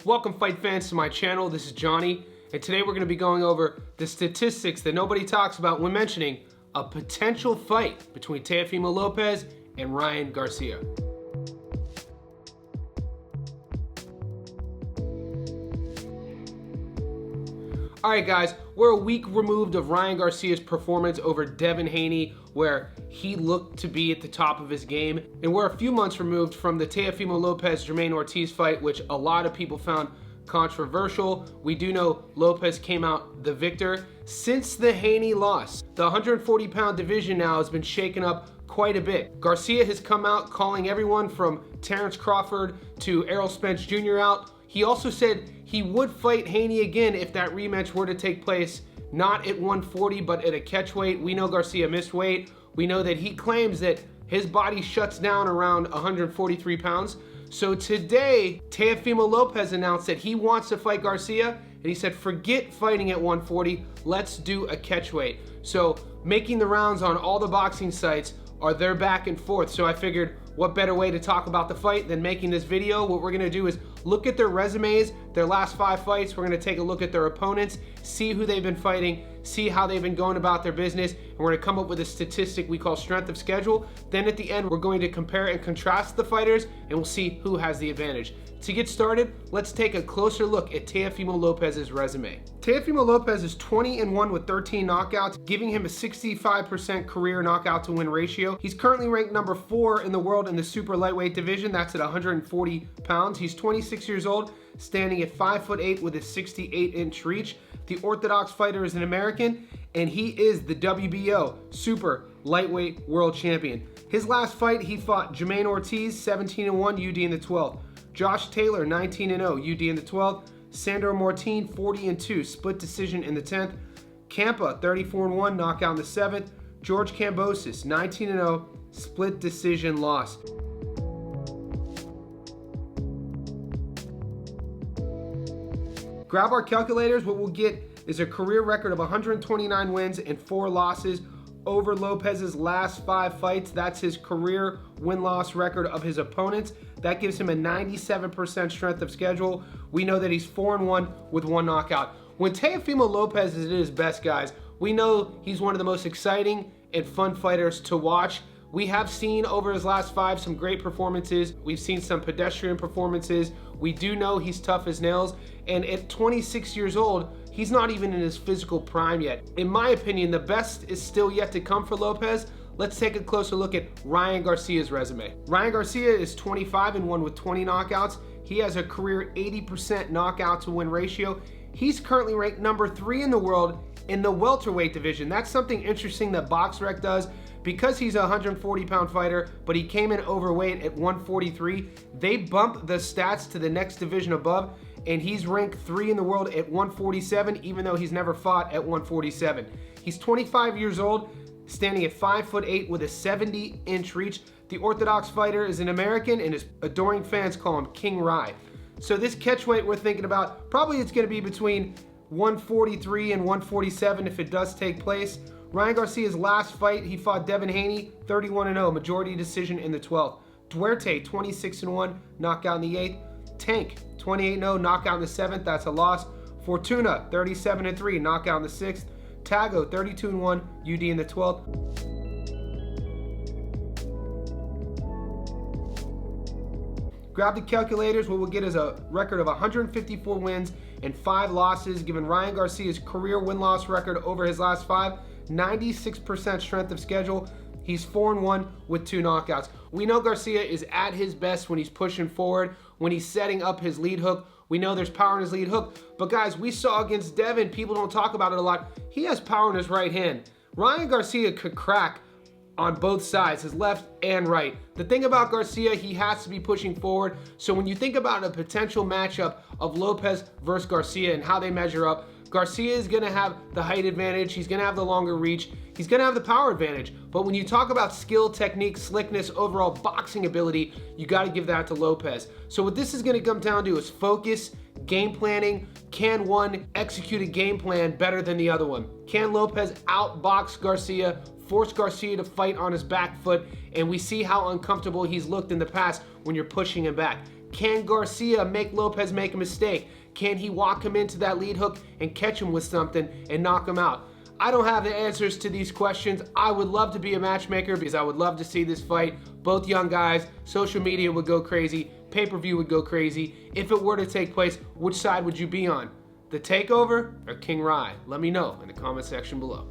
Welcome fight fans to my channel. This is Johnny, and today we're going to be going over the statistics that nobody talks about when mentioning a potential fight between Teofimo Lopez and Ryan Garcia. Alright guys, we're a week removed of Ryan Garcia's performance over Devin Haney, where he looked to be at the top of his game. And we're a few months removed from the Teofimo Lopez-Jermaine Ortiz fight, which a lot of people found controversial. We do know Lopez came out the victor. Since the Haney loss, the 140-pound division now has been shaken up quite a bit. Garcia has come out calling everyone from Terrence Crawford to Errol Spence Jr. out. He also said he would fight Haney again if that rematch were to take place, not at 140, but at a catchweight. We know Garcia missed weight. We know that he claims that his body shuts down around 143 pounds. So today, Teofimo Lopez announced that he wants to fight Garcia, and he said, forget fighting at 140, let's do a catchweight. So making the rounds on all the boxing sites are their back and forth. So I figured, what better way to talk about the fight than making this video? What we're gonna do is look at their resumes, their last 5 fights. We're gonna take a look at their opponents, see who they've been fighting, see how they've been going about their business, and we're gonna come up with a statistic we call strength of schedule. Then at the end, we're going to compare and contrast the fighters, and we'll see who has the advantage. To get started, let's take a closer look at Teofimo Lopez's resume. Teofimo Lopez is 20-1 with 13 knockouts, giving him a 65% career knockout to win ratio. He's currently ranked number 4 in the world in the super lightweight division. That's at 140 pounds. He's 26 years old, standing at 5'8" with a 68-inch reach. The orthodox fighter is an American, and he is the WBO super lightweight world champion. His last fight, he fought Jermaine Ortiz, 17-1, UD in the 12th. Josh Taylor, 19-0, UD in the 12th. Sandor Martin, 40-2, split decision in the 10th. Campa, 34-1, knockout in the 7th. George Kambosos, 19-0, split decision loss. Grab our calculators. What we'll get is a career record of 129 wins and 4 losses over Lopez's last 5 fights. That's his career win-loss record of his opponents. That gives him a 97% strength of schedule. We know that he's 4-1 with 1 knockout. When Teofimo Lopez is at his best, guys, we know he's one of the most exciting and fun fighters to watch. We have seen over his last 5 some great performances. We've seen some pedestrian performances. We do know he's tough as nails. And at 26 years old, he's not even in his physical prime yet. In my opinion, the best is still yet to come for Lopez. Let's take a closer look at Ryan Garcia's resume. Ryan Garcia is 25-1 with 20 knockouts. He has a career 80% knockout to win ratio. He's currently ranked number 3 in the world in the welterweight division. That's something interesting that BoxRec does. Because he's a 140-pound fighter, but he came in overweight at 143, they bump the stats to the next division above, and he's ranked 3 in the world at 147, even though he's never fought at 147. He's 25 years old, standing at 5'8" with a 70-inch reach. The orthodox fighter is an American, and his adoring fans call him King Rye. So this catchweight we're thinking about, probably it's going to be between 143 and 147 if it does take place. Ryan Garcia's last fight, he fought Devin Haney, 31-0, majority decision in the 12th. Duarte, 26-1, knockout in the 8th. Tank, 28-0, knockout in the 7th, that's a loss. Fortuna, 37-3, knockout in the 6th. Tago, 32-1, UD in the 12th. Grab the calculators. What we'll get is a record of 154 wins and 5 losses, giving Ryan Garcia's career win-loss record over his last 5, 96% strength of schedule. He's 4-1 with 2 knockouts. We know Garcia is at his best when he's pushing forward, when he's setting up his lead hook. We know there's power in his lead hook. But guys, we saw against Devin, people don't talk about it a lot, he has power in his right hand. Ryan Garcia could crack on both sides, his left and right. The thing about Garcia, he has to be pushing forward. So when you think about a potential matchup of Lopez versus Garcia and how they measure up, Garcia is going to have the height advantage, he's going to have the longer reach, he's going to have the power advantage. But when you talk about skill, technique, slickness, overall boxing ability, you got to give that to Lopez. So what this is going to come down to is focus, game planning. Can one execute a game plan better than the other one? Can Lopez outbox Garcia, force Garcia to fight on his back foot? And we see how uncomfortable he's looked in the past when you're pushing him back. Can Garcia make Lopez make a mistake? Can he walk him into that lead hook and catch him with something and knock him out? I don't have the answers to these questions. I would love to be a matchmaker because I would love to see this fight. Both young guys, social media would go crazy, pay-per-view would go crazy. If it were to take place, which side would you be on? The Takeover or King Rai? Let me know in the comment section below.